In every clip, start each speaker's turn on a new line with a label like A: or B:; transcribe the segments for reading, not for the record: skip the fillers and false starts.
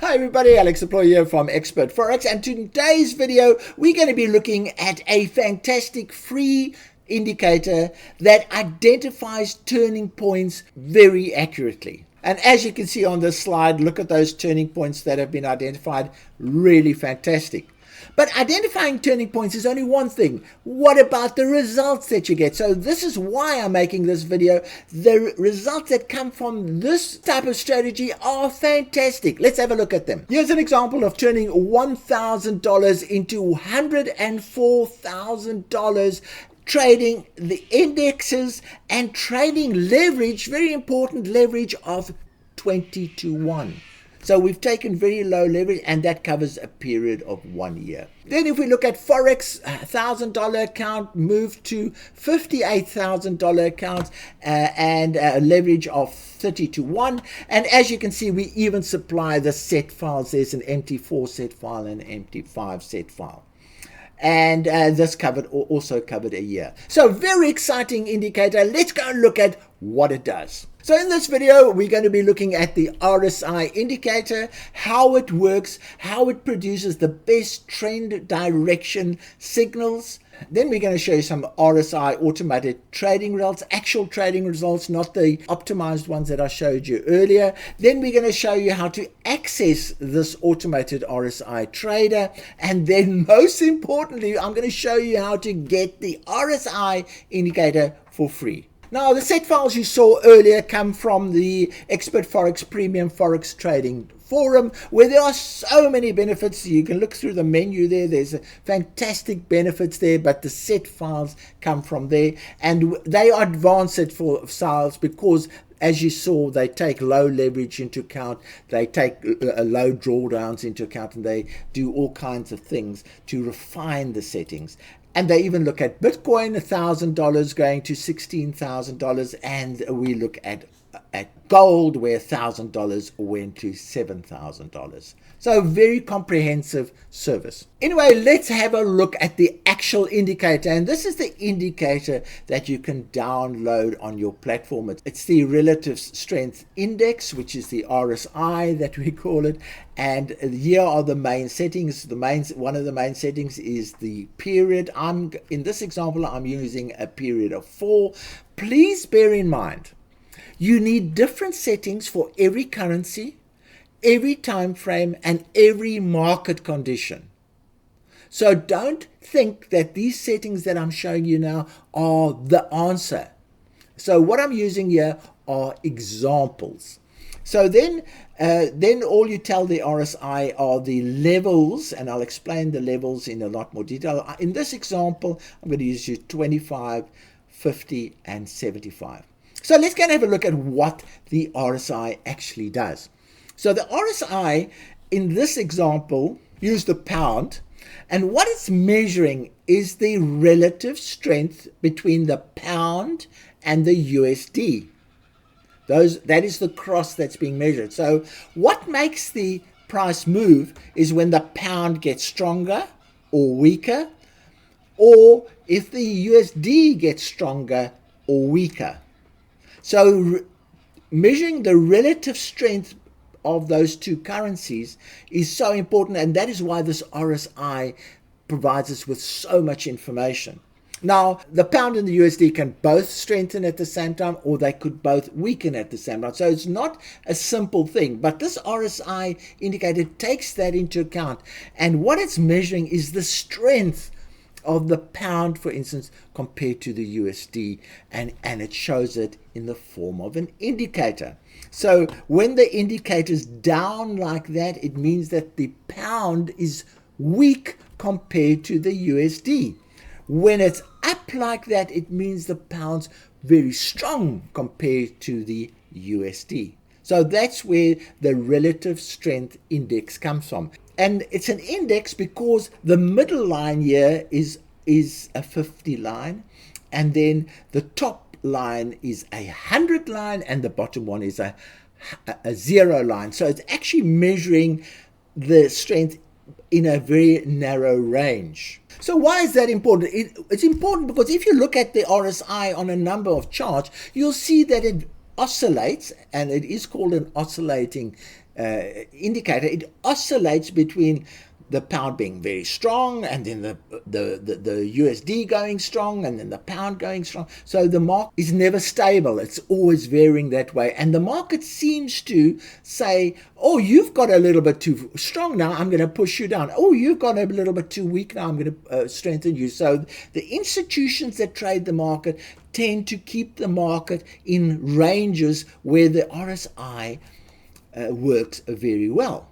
A: Hi everybody, Alex Employee here from Expert Forex, and today's video we're going to be looking at a fantastic free indicator that identifies turning points very accurately. And as you can see on this slide, look at those turning points that have been identified. Really fantastic. But identifying turning points is only one thing. What about the results that you get? So this is why I'm making this video. The results that come from this type of strategy are fantastic. Let's have a look at them. Here's an example of turning $1,000 into $104,000 trading the indexes and trading leverage, very important leverage of 20 to 1. So we've taken very low leverage, and that covers a period of 1 year. Then if we look at Forex, $1,000 account moved to $58,000 account and a leverage of 30 to 1. And as you can see, we even supply the set files. There's an MT4 set file and an MT5 set file. And this also covered a year. So very exciting indicator. Let's go and look at what it does. So in this video, we're going to be looking at the RSI indicator, how it works, how it produces the best trend direction signals. Then we're going to show you some RSI automated trading results, actual trading results, not the optimized ones that I showed you earlier. Then we're going to show you how to access this automated RSI trader. And then most importantly, I'm going to show you how to get the RSI indicator for free. Now, the set files you saw earlier come from the Expert Forex Premium Forex Trading Forum, where there are so many benefits. You can look through the menu there. There's fantastic benefits there, but the set files come from there, and they are advanced for files because, as you saw, they take low leverage into account, they take low drawdowns into account, and they do all kinds of things to refine the settings. And they even look at Bitcoin, $1,000 going to $16,000, and we look at gold, where $1,000 went to $7,000. So very comprehensive service. Anyway, let's have a look at the actual indicator. And this is the indicator that you can download on your platform. It's the Relative Strength Index, which is the RSI that we call it. And here are the main settings. One of the main settings is the period. In this example, I'm using a period of 4. Please bear in mind, you need different settings for every currency, every time frame, and every market condition. So don't think that these settings that I'm showing you now are the answer. So what I'm using here are examples. So then all you tell the RSI are the levels, and I'll explain the levels in a lot more detail. In this example, I'm going to use 25, 50, and 75. So let's go and have a look at what the RSI actually does. So the RSI in this example used the pound, and what it's measuring is the relative strength between the pound and the USD. That is the cross that's being measured. So what makes the price move is when the pound gets stronger or weaker, or if the USD gets stronger or weaker. So measuring the relative strength of those two currencies is so important, and that is why this RSI provides us with so much information. Now, the pound and the USD can both strengthen at the same time, or they could both weaken at the same time. So it's not a simple thing, but this RSI indicator takes that into account. And what it's measuring is the strength of the pound, for instance, compared to the USD, and it shows it in the form of an indicator. So when the indicator's down like that, it means that the pound is weak compared to the USD. When it's up like that, it means the pound's very strong compared to the USD. So that's where the relative strength index comes from. And it's an index because the middle line here is a 50 line, and then the top line is a 100 line, and the bottom one is a 0 line. So it's actually measuring the strength in a very narrow range. So why is that important? It's important because if you look at the RSI on a number of charts, you'll see that it oscillates, and it is called an oscillating indicator. It oscillates between the pound being very strong, and then the USD going strong, and then the pound going strong. So the market is never stable. It's always varying that way. And the market seems to say, oh, you've got a little bit too strong now, I'm going to push you down. Oh, you've got a little bit too weak now, I'm going to strengthen you. So the institutions that trade the market tend to keep the market in ranges where the RSI works very well.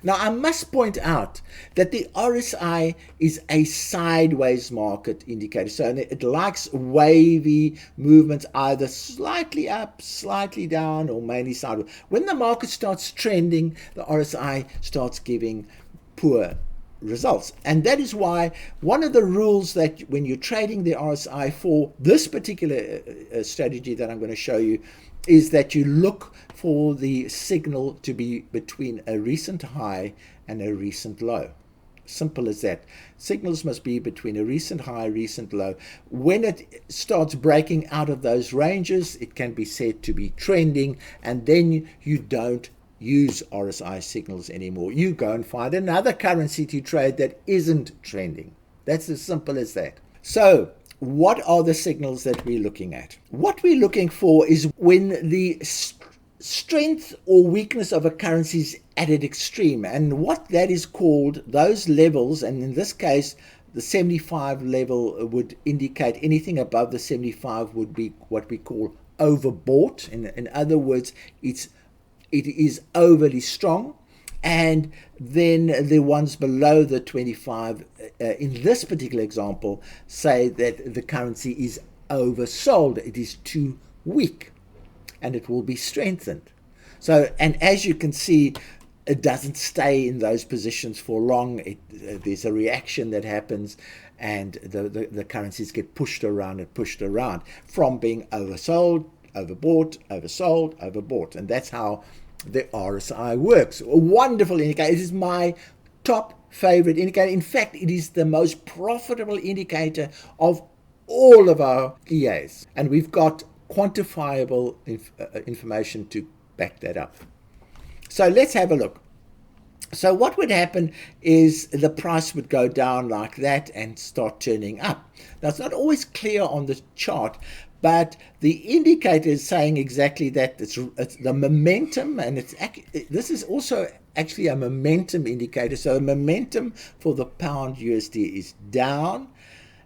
A: Now, I must point out that the RSI is a sideways market indicator. So it likes wavy movements, either slightly up, slightly down, or mainly sideways. When the market starts trending, the RSI starts giving poor results. And that is why one of the rules that when you're trading the RSI for this particular strategy that I'm going to show you is that you look for the signal to be between a recent high and a recent low. Simple as that. Signals must be between a recent high, recent low. When it starts breaking out of those ranges, it can be said to be trending, and then you don't use RSI signals anymore. You go and find another currency to trade that isn't trending. That's as simple as that. So, what are the signals that we're looking at? What we're looking for is when the strength or weakness of a currency is at an extreme, and what that is called, those levels, and in this case the 75 level would indicate anything above the 75 would be what we call overbought. In other words, it is overly strong. And then the ones below the 25, in this particular example, say that the currency is oversold. It is too weak, and it will be strengthened. So, and as you can see, it doesn't stay in those positions for long. There's a reaction that happens, and the currencies get pushed around from being oversold, overbought, oversold, overbought. And that's how the RSI works. A wonderful indicator. It is my top favorite indicator. In fact, it is the most profitable indicator of all of our EAs. And we've got quantifiable information to back that up. So let's have a look. So what would happen is the price would go down like that and start turning up. Now, it's not always clear on the chart, but the indicator is saying exactly that. It's the momentum, and this is also actually a momentum indicator. So momentum for the pound USD is down,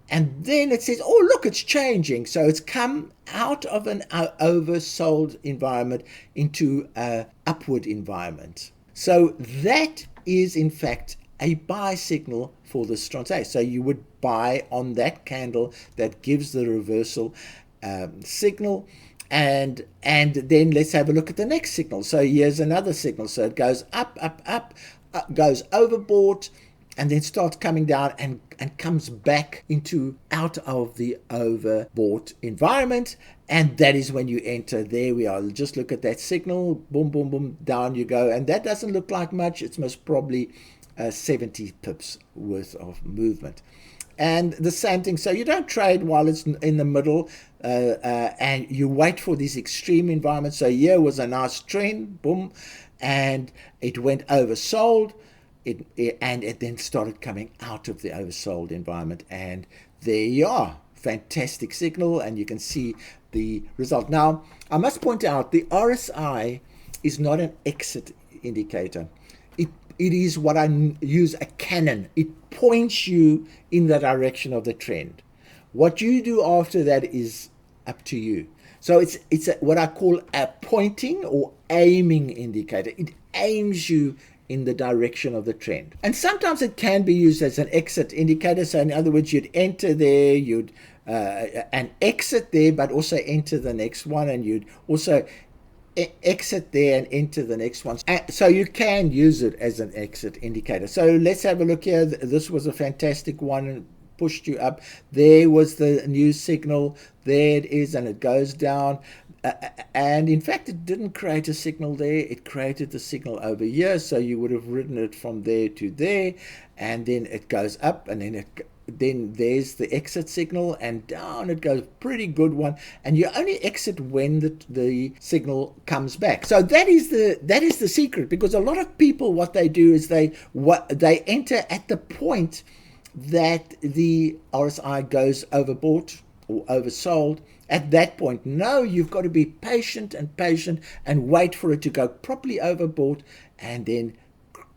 A: and then it says, oh, look, it's changing. So it's come out of an oversold environment into an upward environment. So that is, in fact, a buy signal for this transaction. So you would buy on that candle that gives the reversal signal, and then let's have a look at the next signal. So here's another signal. So it goes up, goes overbought, and then starts coming down and comes back out of the overbought environment. And that is when you enter. There we are. Just look at that signal. Boom, boom, boom. Down you go. And that doesn't look like much. It's most probably 70 pips worth of movement. And the same thing. So you don't trade while it's in the middle, and you wait for these extreme environments. So here was a nice trend. Boom. And it went oversold. And it then started coming out of the oversold environment, and there you are. Fantastic signal, and you can see the result. Now, I must point out the RSI is not an exit indicator. It is what I use, a cannon. It points you in the direction of the trend. What you do after that is up to you. So it's what I call a pointing or aiming indicator. It aims you in the direction of the trend. And sometimes it can be used as an exit indicator. So in other words, you'd enter there, you'd and exit there, but also enter the next one, and you'd also exit there and enter the next one. So you can use it as an exit indicator. So let's have a look here. This was a fantastic one. Pushed you up. There was the new signal. There it is, and it goes down. And in fact, it didn't create a signal there. It created the signal over here. So you would have written it from there to there, and then it goes up, and then then there's the exit signal, and down it goes, pretty good one, and you only exit when the signal comes back. So that is the secret, because a lot of people, what they do is they enter at the point that the RSI goes overbought or oversold. At that point, no, you've got to be patient and wait for it to go properly overbought and then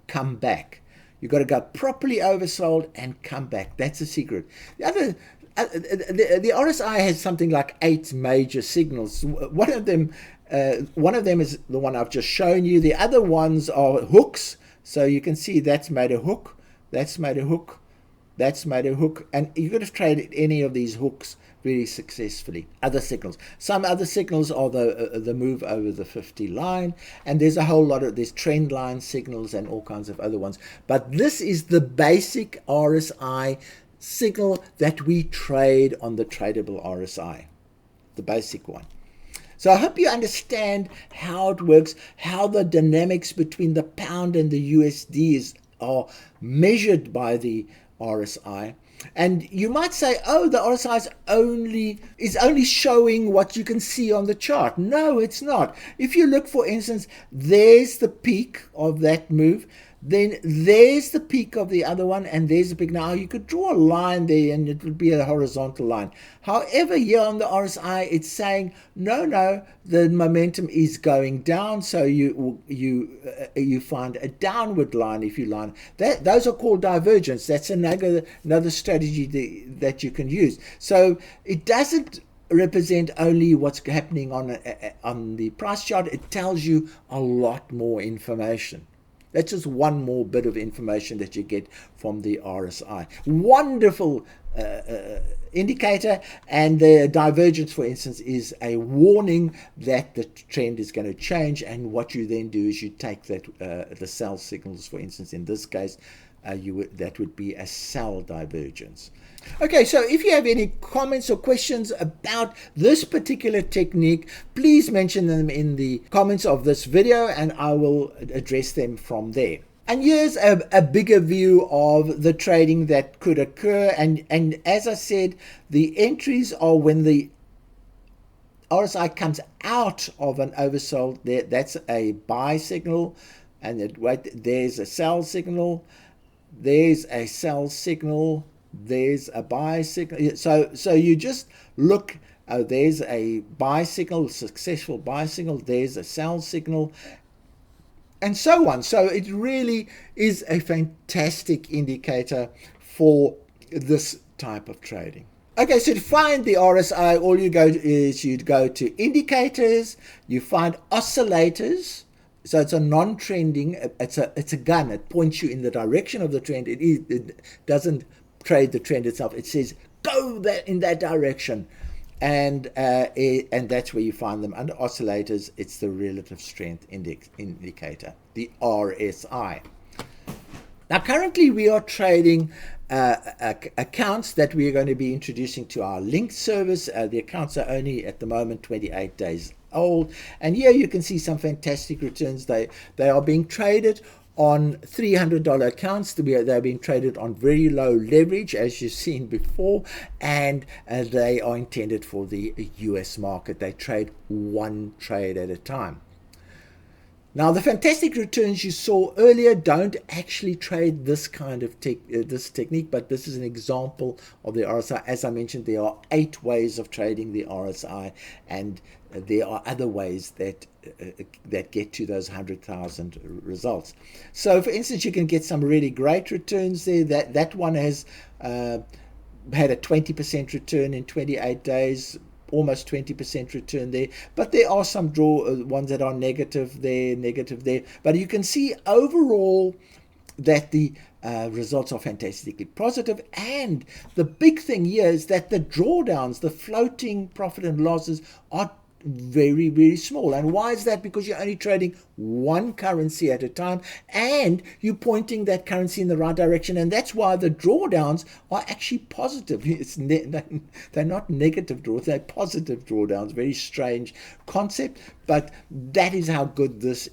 A: come back. You've got to go properly oversold and come back. That's the secret. The RSI has something like 8 major signals. One of them is the one I've just shown you. The other ones are hooks. So you can see that's made a hook. That's made a hook. That's made a hook. And you could have traded any of these hooks very successfully. Other signals. Some other signals are the move over the 50 line, and there's a whole lot of, there's trend line signals and all kinds of other ones. But this is the basic RSI signal that we trade on the tradable RSI, the basic one. So I hope you understand how it works, how the dynamics between the pound and the USD are measured by the RSI. And you might say, oh, the RSI is only showing what you can see on the chart. No, it's not. If you look, for instance, there's the peak of that move, then there's the peak of the other one, and there's the peak. Now, you could draw a line there, and it would be a horizontal line. However, here on the RSI, it's saying, no, the momentum is going down, so you find a downward line if you line. Those are called divergence. That's another strategy that you can use. So it doesn't represent only what's happening on the price chart. It tells you a lot more information. That's just one more bit of information that you get from the RSI. Wonderful indicator, and the divergence, for instance, is a warning that the trend is going to change, and what you then do is you take that the sell signals, for instance, in this case, that would be a sell divergence. Okay, so if you have any comments or questions about this particular technique, please mention them in the comments of this video, and I will address them from there. And here's a bigger view of the trading that could occur. And as I said, the entries are when the RSI comes out of an oversold. That's a buy signal, and there's a sell signal. There's a sell signal. There's a buy signal. So you just look. There's a buy signal, successful buy signal. There's a sell signal, and so on. So it really is a fantastic indicator for this type of trading. Okay, so to find the RSI, all you you'd go to indicators. You find oscillators. So it's a non-trending. It's a gun. It points you in the direction of the trend. It doesn't trade the trend itself. It says go in that direction, and that's where you find them. Under oscillators, it's the relative strength indicator, the RSI. Now, currently we are trading accounts that we are going to be introducing to our linked service. The accounts are only at the moment 28 days old, and here you can see some fantastic returns. They are being traded on $300 accounts. They're being traded on very low leverage, as you've seen before, and they are intended for the US market. They trade one trade at a time. Now, the fantastic returns you saw earlier don't actually trade this kind of this technique, but this is an example of the RSI. As I mentioned, there are 8 ways of trading the RSI, and there are other ways that get to those 100,000 results. So, for instance, you can get some really great returns there. That one has had a 20% return in 28 days. Almost 20% return there, but there are some ones that are negative there. But you can see overall that the results are fantastically positive. And the big thing here is that the drawdowns, the floating profit and losses, are very, very small. And why is that? Because you're only trading one currency at a time, and you're pointing that currency in the right direction, and that's why the drawdowns are actually positive. They're not negative drawdowns, they're positive drawdowns. Very strange concept, but that is how good this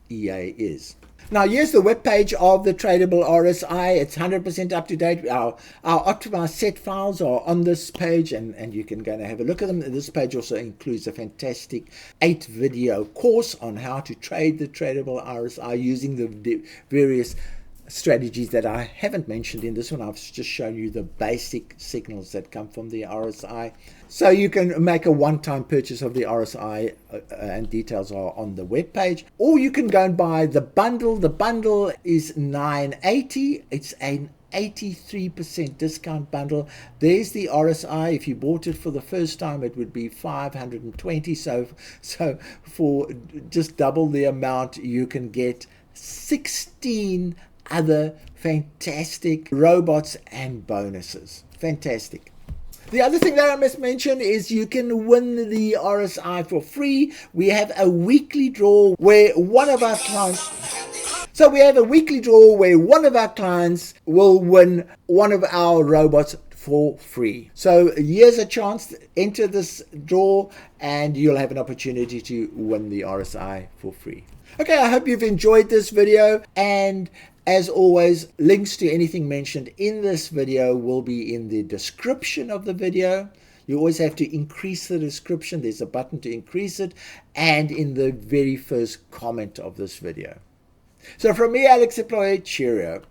A: EA is. Now, here's the webpage of the tradable RSI. It's 100% up to date. Our optimized set files are on this page, and you can go and have a look at them. This page also includes a fantastic 8-video course on how to trade the tradable RSI using the various strategies that I haven't mentioned in this one. I've just shown you the basic signals that come from the RSI. So you can make a one-time purchase of the RSI, and details are on the web page. Or you can go and buy the bundle. The bundle is $980. It's an 83% discount bundle. There's the RSI. If you bought it for the first time, it would be $520. So for just double the amount, you can get 16 other fantastic robots and bonuses. Fantastic. The other thing that I must mention is you can win the RSI for free. We have a weekly draw where one of our clients will win one of our robots for free. So here's a chance to enter this draw and you'll have an opportunity to win the RSI for free. Okay, I hope you've enjoyed this video, and as always, links to anything mentioned in this video will be in the description of the video. You always have to increase the description. There's a button to increase it, and in the very first comment of this video. So from me, Alex Employee, cheerio.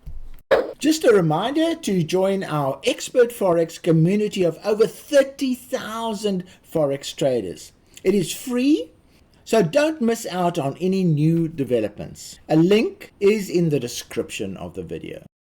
A: Just a reminder to join our expert Forex community of over 30,000 Forex traders. It is free, so don't miss out on any new developments. A link is in the description of the video.